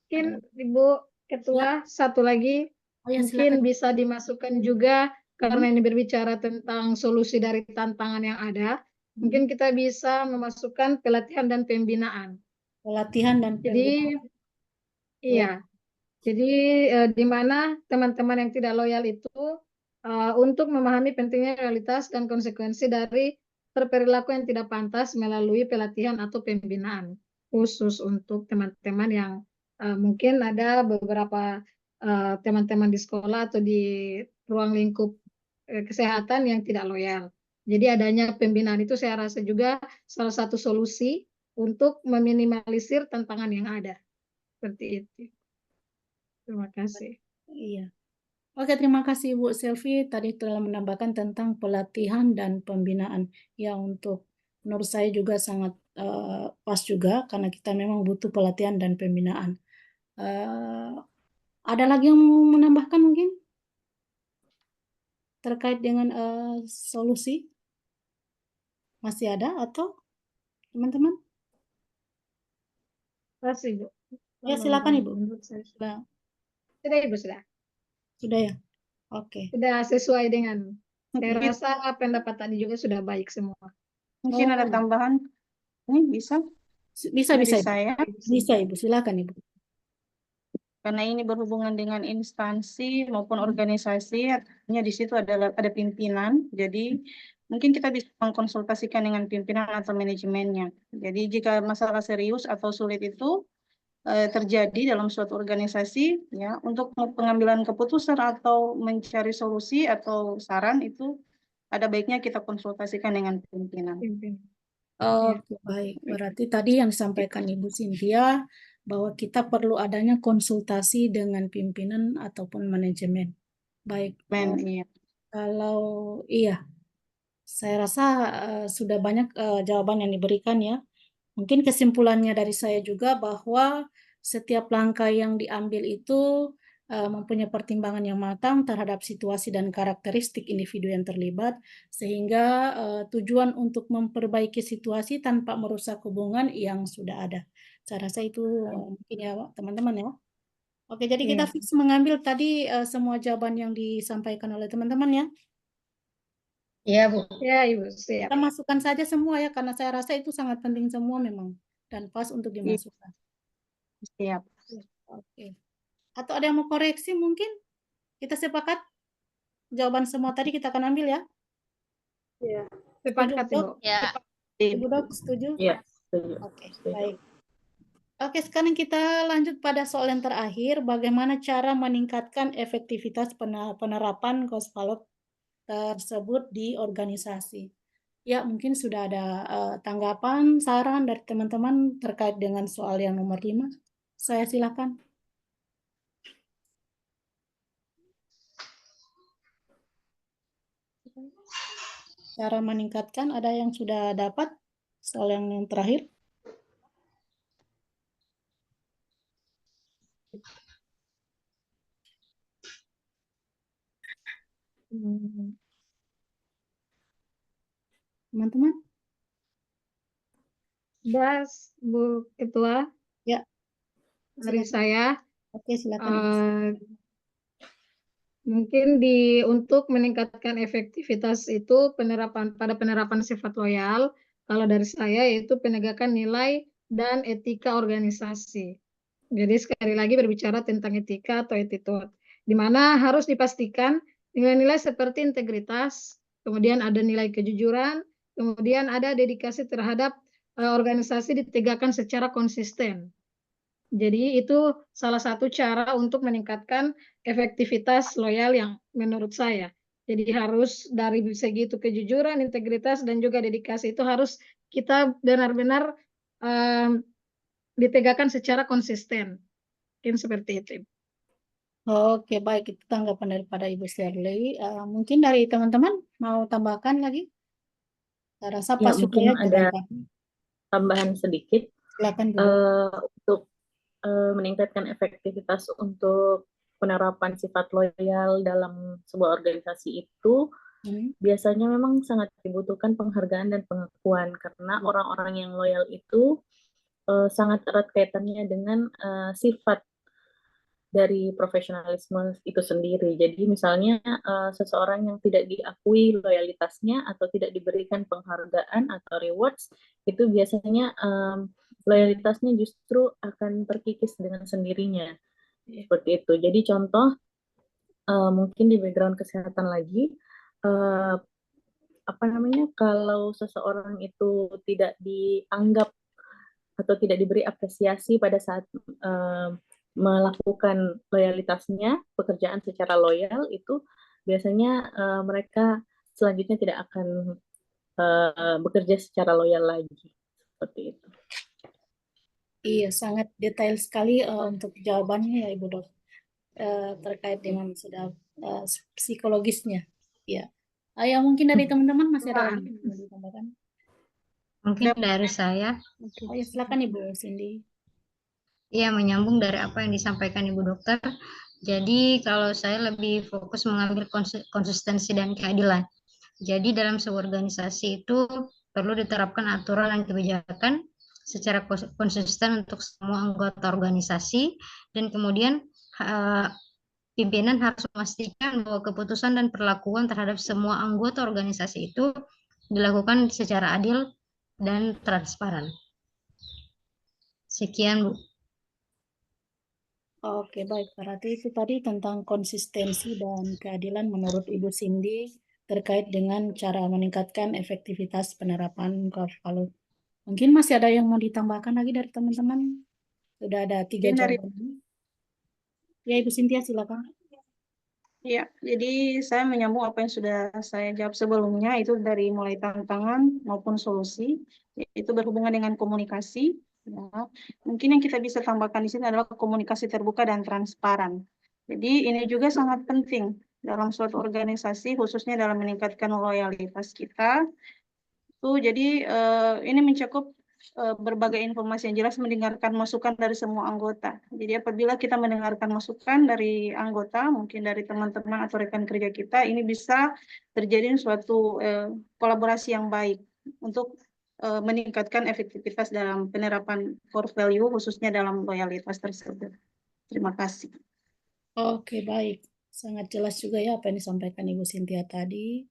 S3: Mungkin Ibu Ketua satu lagi
S1: Oh ya,
S3: mungkin
S1: silakan.
S3: bisa dimasukkan juga karena ini berbicara tentang solusi dari tantangan yang ada. Mungkin kita bisa memasukkan pelatihan dan pembinaan.
S1: Pelatihan dan
S3: Jadi
S1: pembinaan.
S3: iya, jadi di mana teman-teman yang tidak loyal itu untuk memahami pentingnya realitas dan konsekuensi dari berperilaku yang tidak pantas melalui pelatihan atau pembinaan khusus untuk teman-teman yang mungkin ada beberapa teman-teman di sekolah atau di ruang lingkup kesehatan yang tidak loyal. Jadi adanya pembinaan itu saya rasa juga salah satu solusi untuk meminimalisir tantangan yang ada. Seperti itu. Terima kasih.
S1: Iya. Oke, terima kasih Bu Selvi. Tadi telah menambahkan tentang pelatihan dan pembinaan. Ya, untuk menurut saya juga sangat pas juga karena kita memang butuh pelatihan dan pembinaan. Ada lagi yang mau menambahkan mungkin terkait dengan solusi? Masih ada atau teman-teman?
S3: Kasih, Bu.
S1: Ya, silakan Ibu.
S3: Menurut saya
S1: Sudah,
S3: sudah, Ibu, sudah.
S1: sudah ya. Oke.
S3: Sudah sesuai dengan saya
S5: Mungkin,
S3: rasa pendapat tadi juga sudah baik semua.
S5: mungkin ada
S1: Oh,
S5: tambahan. Ini bisa
S1: bisa
S5: dari
S1: bisa Ibu.
S5: saya.
S1: Bisa Ibu, silakan Ibu.
S5: Karena ini berhubungan dengan instansi maupun organisasi, artinya di situ ada pimpinan. Jadi mungkin kita bisa mengkonsultasikan dengan pimpinan atau manajemennya. Jadi jika masalah serius atau sulit itu terjadi dalam suatu organisasi, ya untuk pengambilan keputusan atau mencari solusi atau saran itu ada baiknya kita konsultasikan dengan pimpinan.
S1: Oke, baik. Berarti tadi yang disampaikan Ibu Cynthia bahwa kita perlu adanya konsultasi dengan pimpinan ataupun manajemen. Baik,
S5: Iya.
S1: kalau iya, saya rasa sudah banyak jawaban yang diberikan ya. Mungkin kesimpulannya dari saya juga bahwa setiap langkah yang diambil itu mempunyai pertimbangan yang matang terhadap situasi dan karakteristik individu yang terlibat, sehingga tujuan untuk memperbaiki situasi tanpa merusak hubungan yang sudah ada. Saya rasa itu mungkin ya teman-teman ya. Oke, jadi kita fix mengambil tadi semua jawaban yang disampaikan oleh teman-teman ya.
S2: Iya, Bu.
S3: Ya, Ibu, siap.
S1: Kita masukkan saja semua ya, karena saya rasa itu sangat penting semua memang dan pas untuk dimasukkan.
S5: Siap.
S1: Oke. Atau ada yang mau koreksi mungkin? Kita sepakat jawaban semua tadi kita akan ambil ya.
S4: Iya.
S3: Sepakat,
S1: Setuju,
S3: Ibu.
S1: Dok?
S6: Ya,
S1: Ibu Dok, setuju?
S7: Iya, setuju.
S1: Oke,
S7: Setuju.
S1: baik. Oke, sekarang kita lanjut pada soal yang terakhir. Bagaimana cara meningkatkan efektivitas penerapan Gospalot tersebut di organisasi? Ya, mungkin sudah ada tanggapan, saran dari teman-teman terkait dengan soal yang nomor 5. Saya silakan. Cara meningkatkan, ada yang sudah dapat soal yang terakhir? Teman-teman?
S3: Das, Bu Ketua,
S1: Ya,
S3: dari
S1: silakan.
S3: saya
S1: Oke, silakan.
S3: eh, Mungkin untuk meningkatkan efektivitas itu penerapan sifat loyal, kalau dari saya yaitu penegakan nilai dan etika organisasi. Jadi sekali lagi berbicara tentang etika atau attitude, di mana harus dipastikan nilai-nilai seperti integritas, kemudian ada nilai kejujuran, kemudian ada dedikasi terhadap organisasi ditegakkan secara konsisten. Jadi itu salah satu cara untuk meningkatkan efektivitas loyal yang menurut saya. Jadi harus dari segi itu kejujuran, integritas, dan juga dedikasi itu harus kita benar-benar ditegakkan secara konsisten. Mungkin seperti itu.
S1: Oke, baik, itu tanggapan daripada Ibu Shirley. Mungkin dari teman-teman mau tambahkan lagi? Saya rasa
S7: Ya,
S1: pas juga
S7: mungkin
S1: ya
S7: ada
S1: jawaban.
S7: tambahan sedikit
S1: Silakan dulu.
S7: untuk meningkatkan efektivitas untuk penerapan sifat loyal dalam sebuah organisasi itu biasanya memang sangat dibutuhkan penghargaan dan pengakuan karena orang-orang yang loyal itu sangat erat kaitannya dengan sifat dari profesionalisme itu sendiri. Jadi misalnya seseorang yang tidak diakui loyalitasnya atau tidak diberikan penghargaan atau rewards, itu biasanya loyalitasnya justru akan terkikis dengan sendirinya. Seperti itu. Jadi contoh mungkin di background kesehatan lagi, apa namanya, kalau seseorang itu tidak dianggap atau tidak diberi apresiasi pada saat melakukan loyalitasnya, pekerjaan secara loyal, itu biasanya mereka selanjutnya tidak akan bekerja secara loyal lagi. Seperti itu.
S1: Iya, sangat detail sekali untuk jawabannya ya Ibu Dok, terkait dengan sudah psikologisnya. Ya, ya mungkin dari teman-teman masih ada lagi yang mau ditambahkan?
S2: Mungkin dari saya.
S1: Oh ya, silakan Ibu Cindy.
S2: Iya, menyambung dari apa yang disampaikan Ibu Dokter. Jadi kalau saya lebih fokus mengambil konsistensi dan keadilan. Jadi dalam sebuah organisasi itu perlu diterapkan aturan dan kebijakan secara konsisten untuk semua anggota organisasi, dan kemudian pimpinan harus memastikan bahwa keputusan dan perlakuan terhadap semua anggota organisasi itu dilakukan secara adil dan transparan. Sekian, Bu.
S1: Oke, baik. Berarti itu tadi tentang konsistensi dan keadilan menurut Ibu Cindy terkait dengan cara meningkatkan efektivitas penerapan core value. Mungkin masih ada yang mau ditambahkan lagi dari teman-teman? Sudah ada 3 jawaban. Ya, Ibu Cynthia, silakan.
S5: Ya, jadi saya menyambung apa yang sudah saya jawab sebelumnya, itu dari mulai tantangan maupun solusi, itu berhubungan dengan komunikasi. Ya. Mungkin yang kita bisa tambahkan di sini adalah komunikasi terbuka dan transparan. Jadi ini juga sangat penting dalam suatu organisasi, khususnya dalam meningkatkan loyalitas kita. Jadi ini mencakup berbagai informasi yang jelas, mendengarkan masukan dari semua anggota. Jadi apabila kita mendengarkan masukan dari anggota, mungkin dari teman-teman atau rekan kerja kita, ini bisa terjadi suatu kolaborasi yang baik untuk meningkatkan efektivitas dalam penerapan core value, khususnya dalam loyalitas tersebut. Terima kasih.
S1: Oke, baik. Sangat jelas juga ya apa yang disampaikan Ibu Cynthia tadi.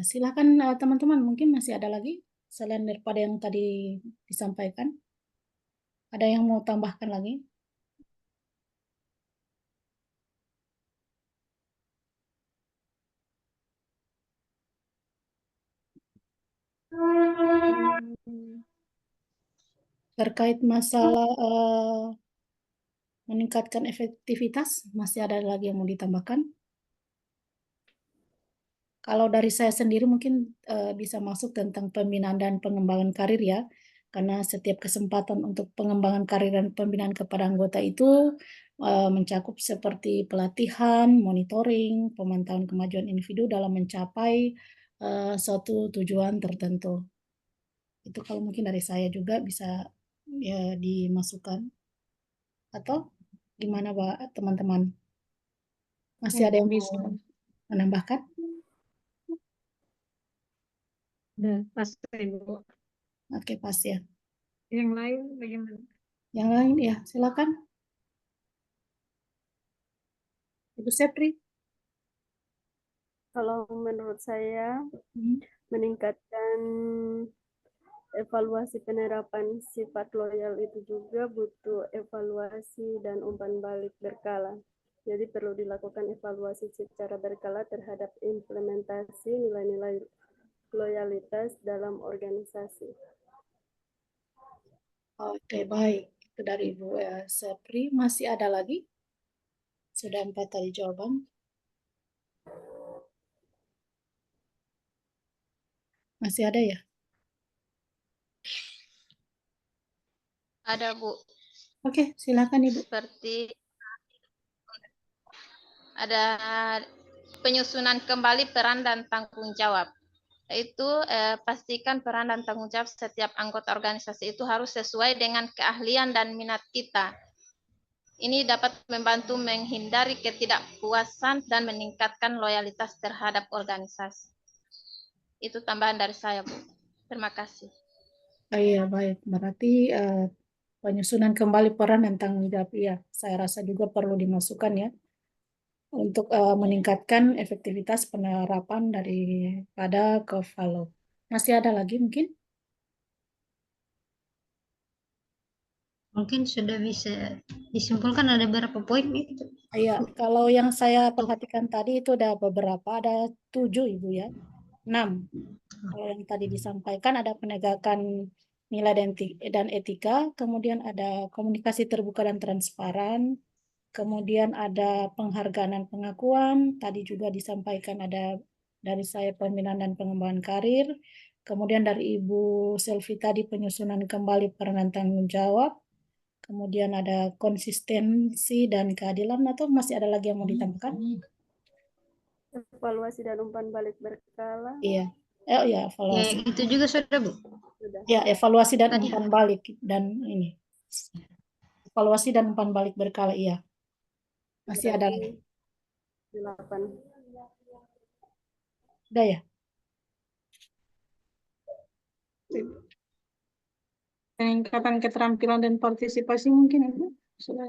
S1: Silakan teman-teman, mungkin masih ada lagi selain daripada yang tadi disampaikan. Ada yang mau tambahkan lagi? Terkait masalah meningkatkan efektivitas, masih ada lagi yang mau ditambahkan? Kalau dari saya sendiri mungkin bisa masuk tentang pembinaan dan pengembangan karir ya, karena setiap kesempatan untuk pengembangan karir dan pembinaan kepada anggota itu mencakup seperti pelatihan, monitoring, pemantauan kemajuan individu dalam mencapai suatu tujuan tertentu. Itu kalau mungkin dari saya juga bisa ya dimasukkan. Atau gimana Pak teman-teman? Masih ada yang bisa menambahkan?
S3: Udah pas Ibu.
S1: Oke, pas ya.
S3: Yang lain bagaimana?
S1: Yang lain ya, silakan. Ibu Sepri.
S4: Kalau menurut saya,
S1: Hmm.
S4: meningkatkan evaluasi penerapan sifat loyal itu juga butuh evaluasi dan umpan balik berkala. Jadi perlu dilakukan evaluasi secara berkala terhadap implementasi nilai-nilai loyalitas dalam organisasi.
S1: Oke, baik. Itu dari Ibu Sepri. Masih ada lagi? Sudah 4 tadi jawaban. Masih ada ya?
S6: Ada, Bu.
S1: Oke, silakan Ibu.
S6: Seperti ada penyusunan kembali peran dan tanggung jawab. Yaitu pastikan peran dan tanggung jawab setiap anggota organisasi itu harus sesuai dengan keahlian dan minat kita. Ini dapat membantu menghindari ketidakpuasan dan meningkatkan loyalitas terhadap organisasi. Itu tambahan dari saya, Bu. Terima kasih.
S1: Iya, baik. Berarti penyusunan kembali peran dan tanggung jawab. Iya, saya rasa juga perlu dimasukkan ya. Untuk meningkatkan efektivitas penerapan daripada Kofalo. Masih ada lagi mungkin?
S2: Mungkin sudah bisa disimpulkan ada berapa poin itu.
S1: Iya, kalau yang saya perhatikan tadi itu ada beberapa, ada 7 Ibu ya. 6. Kalau yang tadi disampaikan ada penegakan nilai dan etika, kemudian ada komunikasi terbuka dan transparan, kemudian ada penghargaan dan pengakuan, tadi juga disampaikan ada dari saya pembinaan dan pengembangan karir, kemudian dari Ibu Selvi tadi penyusunan kembali peran dan tanggung jawab, kemudian ada konsistensi dan keadilan, atau masih ada lagi yang mau ditambahkan?
S4: Evaluasi dan umpan balik berkala.
S1: Iya, ya
S2: Ya,
S1: evaluasi.
S2: itu juga sudah, Bu.
S4: Sudah.
S1: Ya, evaluasi dan
S2: Tadi.
S1: umpan balik dan ini. Evaluasi dan umpan balik berkala, iya. Masih ada lagi.
S4: 8.
S1: Udah ya?
S5: Peningkatan keterampilan dan partisipasi mungkin Ibu sudah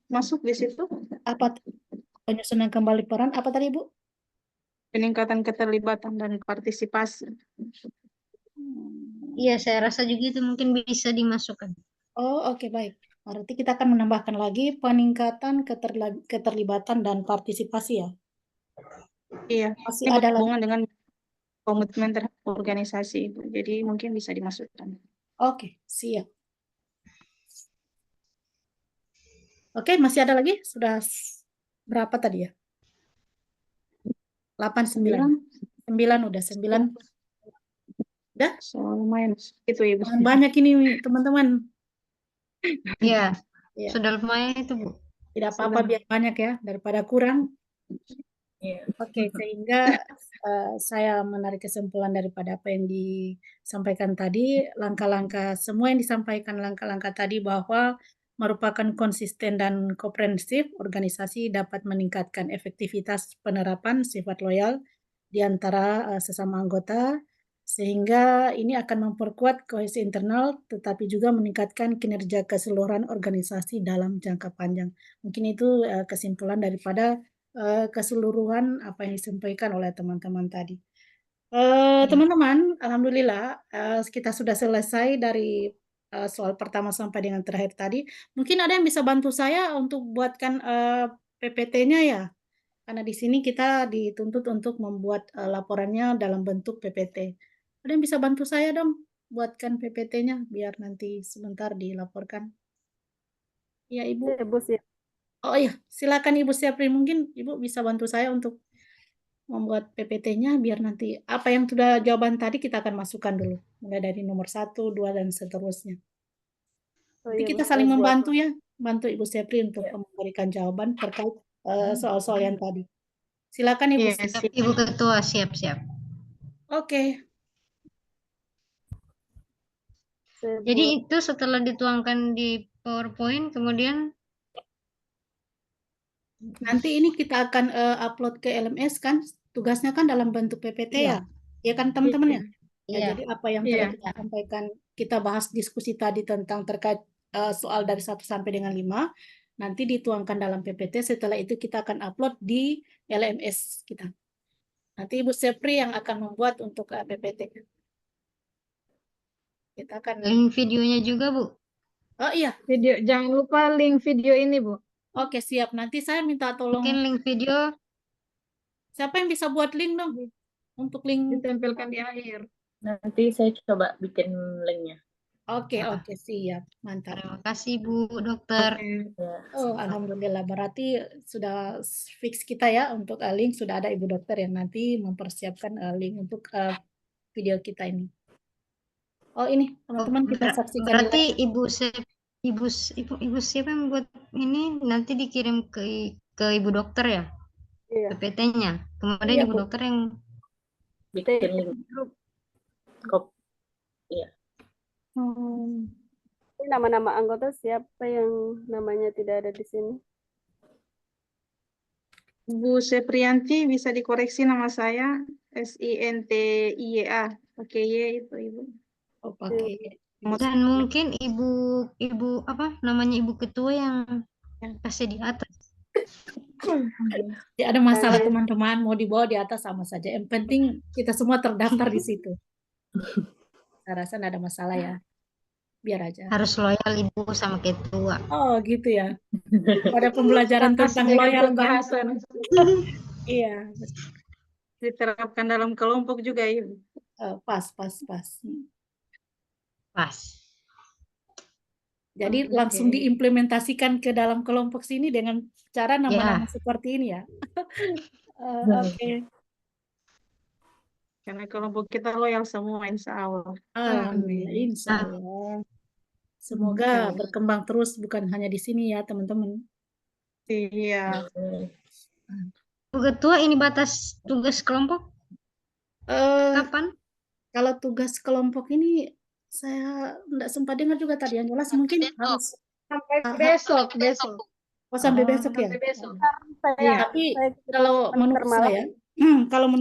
S5: masuk di situ.
S1: Apa penyusunan kembali peran? Apa tadi, Bu?
S5: Peningkatan keterlibatan dan partisipasi.
S2: Iya, saya rasa juga itu mungkin bisa dimasukkan.
S1: Oh, oke, baik. Berarti kita akan menambahkan lagi peningkatan keterlibatan dan partisipasi ya.
S5: Iya,
S1: Masih
S5: ini
S1: ada lagi.
S5: berhubungan dengan komitmen terhadap organisasi itu. Jadi mungkin bisa dimasukkan.
S1: Oke, siap. Oke, masih ada lagi? Sudah berapa tadi ya? 8, 9. 9 udah, 9. Udah?
S5: So, lumayan itu Ibu.
S1: Banyak ini teman-teman.
S2: Iya,
S1: Ya,
S2: sudah lumayan itu, Bu.
S1: tidak apa-apa biar banyak ya daripada kurang.
S7: Iya.
S1: Oke, sehingga saya menarik kesimpulan daripada apa yang disampaikan tadi, langkah-langkah semua yang disampaikan langkah-langkah tadi bahwa merupakan konsisten dan komprehensif, organisasi dapat meningkatkan efektivitas penerapan sifat loyal di antara sesama anggota, sehingga ini akan memperkuat kohesi internal, tetapi juga meningkatkan kinerja keseluruhan organisasi dalam jangka panjang. Mungkin itu kesimpulan daripada keseluruhan apa yang disampaikan oleh teman-teman tadi. Teman-teman, alhamdulillah kita sudah selesai dari soal pertama sampai dengan terakhir tadi. Mungkin ada yang bisa bantu saya untuk buatkan PPT-nya ya, karena di sini kita dituntut untuk membuat laporannya dalam bentuk PPT. Ada yang bisa bantu saya dong buatkan PPT-nya biar nanti sebentar dilaporkan. Ya, Ibu.
S4: Ya, Bu, siap.
S1: Oh iya, silakan Ibu Syafri. Mungkin Ibu bisa bantu saya untuk membuat PPT-nya biar nanti apa yang sudah jawaban tadi kita akan masukkan dulu. Mulai dari nomor 1, 2, dan seterusnya.
S4: Oh,
S1: Nanti
S4: iya,
S1: kita
S4: Bu,
S1: saling
S4: saya buat.
S1: membantu ya. Bantu Ibu Syafri untuk memberikan jawaban terkait soal-soal yang tadi. Silakan Ibu.
S5: Iya,
S2: Siap, Ibu Ketua, siap-siap.
S1: Oke.
S4: Saya
S2: Jadi
S4: buat.
S2: itu setelah dituangkan di PowerPoint, kemudian
S1: Nanti ini kita akan upload ke LMS kan. Tugasnya kan dalam bentuk PPT ya. Ya kan teman-teman ya? Ya,
S2: Iya.
S1: jadi apa yang telah kita sampaikan, kita bahas diskusi tadi tentang terkait soal dari 1 sampai dengan 5, nanti dituangkan dalam PPT, setelah itu kita akan upload di LMS kita. Nanti Ibu Sepri yang akan membuat untuk PPT. Kita akan
S2: Link videonya juga, Bu.
S1: Oh iya,
S3: Video, jangan lupa link video ini, Bu.
S1: oke siap. Nanti saya minta tolong
S2: Mungkin link video
S1: siapa yang bisa buat link dong untuk link.
S3: Ditempelkan di akhir.
S7: Nanti saya coba bikin linknya.
S1: Oke, siap. Mantap.
S2: terima kasih, Bu Dokter.
S3: Oke.
S7: Ya.
S1: Oh, alhamdulillah. Berarti sudah fix kita ya untuk link. Sudah ada Ibu Dokter yang nanti mempersiapkan link untuk video kita ini. Oh, ini teman-teman kita saksikan
S2: Berarti Ibu siapa yang buat ini nanti dikirim ke Ibu Dokter ya?
S4: Iya.
S2: PPT-nya. Kemudian
S1: Iya,
S2: Ibu
S1: Bu.
S2: Dokter yang
S7: Bikin link. Kop. Iya.
S4: Ini nama-nama anggota siapa yang namanya tidak ada di sini?
S5: Bu Seprianti bisa dikoreksi nama saya SINTIYA pakai Y itu Ibu.
S1: Oh, pakai.
S2: dan mungkin ibu apa namanya Ibu Ketua yang kasih di atas.
S1: Ya, ada masalah teman-teman mau dibawa di atas sama saja. Yang penting kita semua terdaftar di situ. Saya rasa tidak ada masalah ya. Biar aja.
S2: Harus loyal Ibu sama ketua.
S1: Oh, gitu ya. Pada pembelajaran tentang
S3: Dengan
S1: loyal kan?
S3: pembahasan.
S1: Iya,
S5: Diterapkan dalam kelompok juga Ibu.
S1: pas.
S2: Pas.
S1: Jadi langsung diimplementasikan ke dalam kelompok sini dengan cara nama-nama
S2: Ya.
S1: seperti ini ya. Oke.
S5: Karena kelompok kita loyal semua insya Allah.
S1: Alhamdulillah, insya Allah. Semoga berkembang terus bukan hanya di sini ya teman-teman.
S5: Iya.
S2: Bu Ketua, ini batas tugas kelompok kapan?
S1: Kalau tugas kelompok ini saya tidak sempat dengar juga tadi. Yang jelas mungkin harus
S3: Sampai besok.
S1: oh, sampai besok ya.
S3: Sampai besok.
S1: Iya, tapi kalau menurut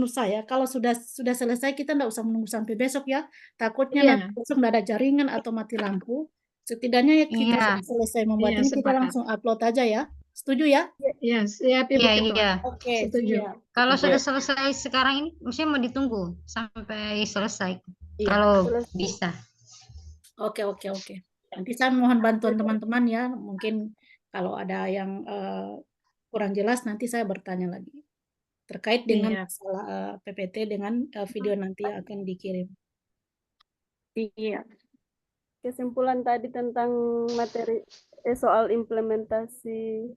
S1: saya, kalau sudah selesai kita tidak usah menunggu sampai besok ya. Takutnya nanti besok tidak ada jaringan atau mati lampu. Setidaknya ya kita selesai membuat ini kita langsung upload aja ya. Setuju ya?
S3: Iya, siap Ibu Ketua.
S2: Iya.
S1: Oke,
S3: Setuju.
S1: siap.
S2: Kalau sudah selesai sekarang ini, maksudnya mau ditunggu sampai selesai.
S1: Iya.
S2: Kalau bisa.
S1: Oke. Nanti saya mohon bantuan teman-teman ya. Mungkin kalau ada yang kurang jelas nanti saya bertanya lagi terkait dengan masalah PPT dengan video nanti yang akan dikirim.
S5: Iya.
S4: Kesimpulan tadi tentang materi soal implementasi.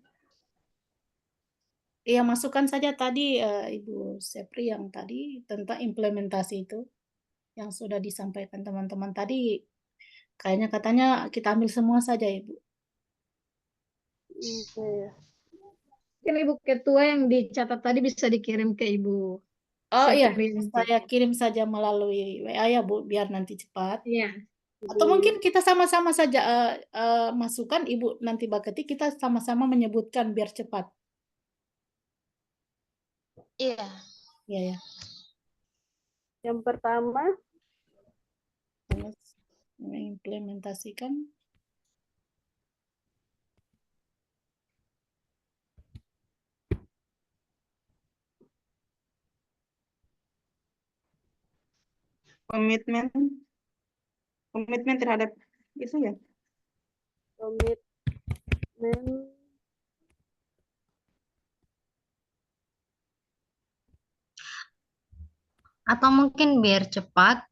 S1: Iya, masukkan saja tadi Ibu Sepri yang tadi tentang implementasi itu yang sudah disampaikan teman-teman tadi. Kayaknya katanya kita ambil semua saja, Ibu.
S4: Iya.
S3: Mungkin Ibu Ketua yang dicatat tadi bisa dikirim ke Ibu.
S1: Oh iya,
S3: Seprianti.
S1: saya kirim saja melalui WA ya Bu, biar nanti cepat.
S3: Iya.
S1: Atau mungkin kita sama-sama saja masukkan Ibu nanti Baketi, kita sama-sama menyebutkan biar cepat.
S6: Iya.
S1: Iya ya.
S4: Yang pertama,
S1: mengimplementasikan
S5: komitmen terhadap itu ya.
S4: komitmen
S2: Atau mungkin biar cepat,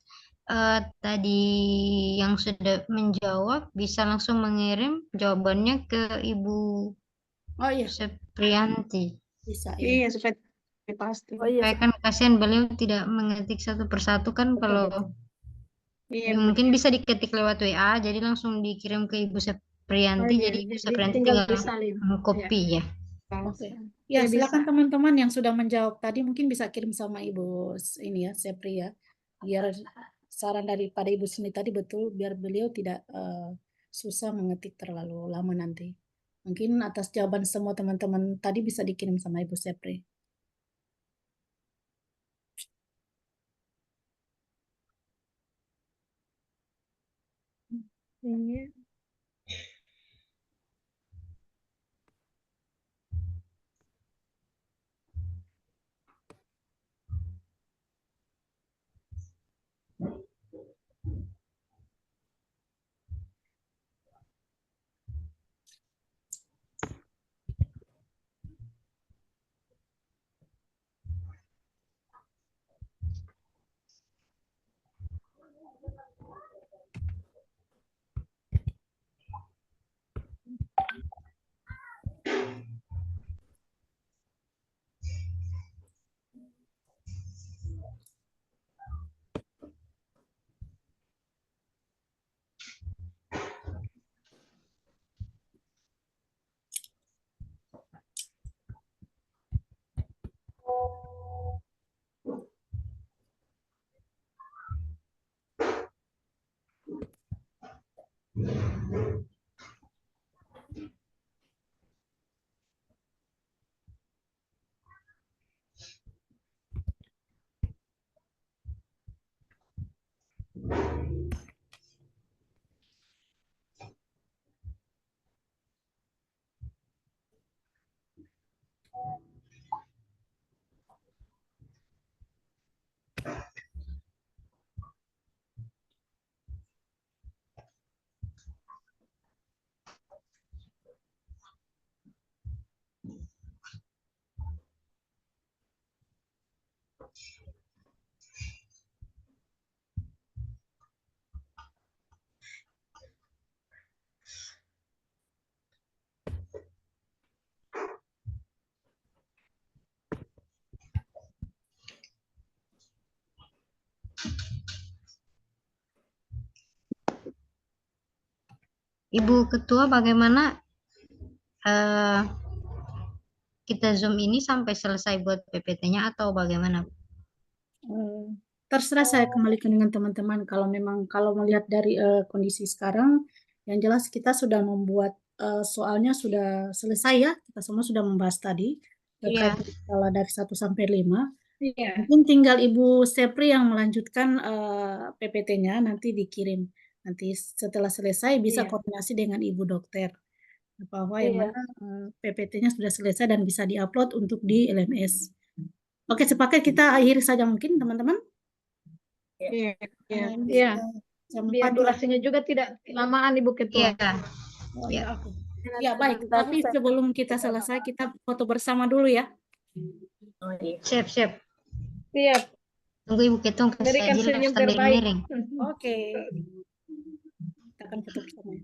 S2: tadi yang sudah menjawab bisa langsung mengirim jawabannya ke Ibu Seprianti.
S1: Bisa.
S5: Iya, supaya pasti.
S2: Supaya kan kasihan beliau tidak mengetik satu persatu kan kalau mungkin bisa diketik lewat WA, jadi langsung dikirim ke Ibu Seprianti, jadi Ibu Seprianti tinggal copy ya.
S1: Oke. Ya, silakan teman-teman yang sudah menjawab tadi mungkin bisa kirim sama Ibu ini ya, Sepri ya. Biar saran daripada Ibu sini tadi betul, biar beliau tidak susah mengetik terlalu lama nanti. Mungkin atas jawaban semua teman-teman tadi bisa dikirim sama Ibu Sepri.
S3: Ini.
S2: Ibu Ketua, bagaimana eh, kita Zoom ini sampai selesai buat PPT-nya atau bagaimana?
S1: Eh, Terserah, saya kembalikan dengan teman-teman. Kalau memang kalau melihat dari kondisi sekarang, yang jelas kita sudah membuat soalnya sudah selesai ya. Kita semua sudah membahas tadi terkait
S2: Iya.
S1: skala dari 1 sampai 5.
S3: Iya.
S1: Mungkin tinggal Ibu Sepri yang melanjutkan PPT-nya nanti dikirim. Nanti setelah selesai bisa
S3: Iya.
S1: koordinasi dengan Ibu Dokter bahwa yang
S4: Iya.
S1: mana PPT-nya sudah selesai dan bisa diupload untuk di LMS. Oke, sepakat kita akhiri saja mungkin teman-teman.
S3: Iya. Iya.
S1: Karena ini
S3: Iya.
S1: sudah jam
S3: Biar
S1: 4 ya.
S3: durasinya juga tidak kelamaan, Ibu Ketua.
S2: Iya.
S1: Oh,
S2: Iya.
S1: ya, oke. Ya, baik.
S4: Sebentar,
S1: Tapi
S4: saya
S1: sebelum kita selesai, kita foto bersama dulu ya.
S7: Oh iya.
S2: Siap, siap.
S3: Siap.
S2: Tunggu Ibu Ketua, saya
S3: Berikan
S2: jelas
S3: senyum
S2: sambil
S3: terbaik.
S2: miring.
S1: Oke. Kita akan foto bersama ya.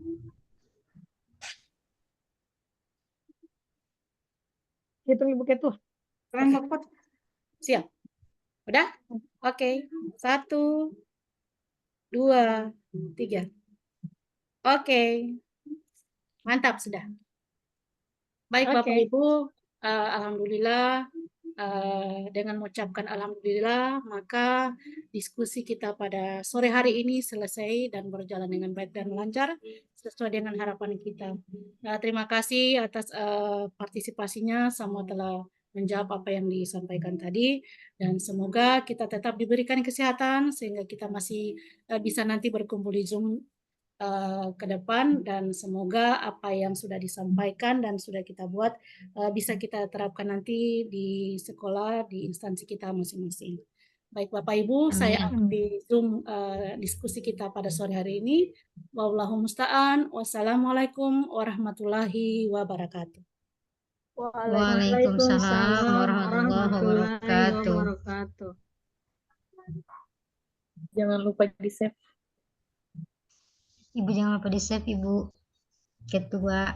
S3: Hitung Ibu Ketua.
S1: Kalian mau foto? Siap. Udah? Oke. 1, 2, 3. Oke. Mantap sudah. Baik
S3: Oke.
S1: Bapak Ibu, alhamdulillah dengan mengucapkan alhamdulillah maka diskusi kita pada sore hari ini selesai dan berjalan dengan baik dan lancar sesuai dengan harapan kita. Terima kasih atas partisipasinya, semua telah menjawab apa yang disampaikan tadi dan semoga kita tetap diberikan kesehatan sehingga kita masih bisa nanti berkumpul di Zoom ke depan dan semoga apa yang sudah disampaikan dan sudah kita buat bisa kita terapkan nanti di sekolah, di instansi kita masing-masing. Baik Bapak Ibu, saya akhiri Zoom diskusi kita pada sore hari ini. Wallahu musta'an. Wassalamualaikum warahmatullahi wabarakatuh.
S2: Waalaikumsalam warahmatullahi wabarakatuh.
S7: Jangan lupa di-save.
S2: Ibu jangan lupa di-save, Ibu Ketua.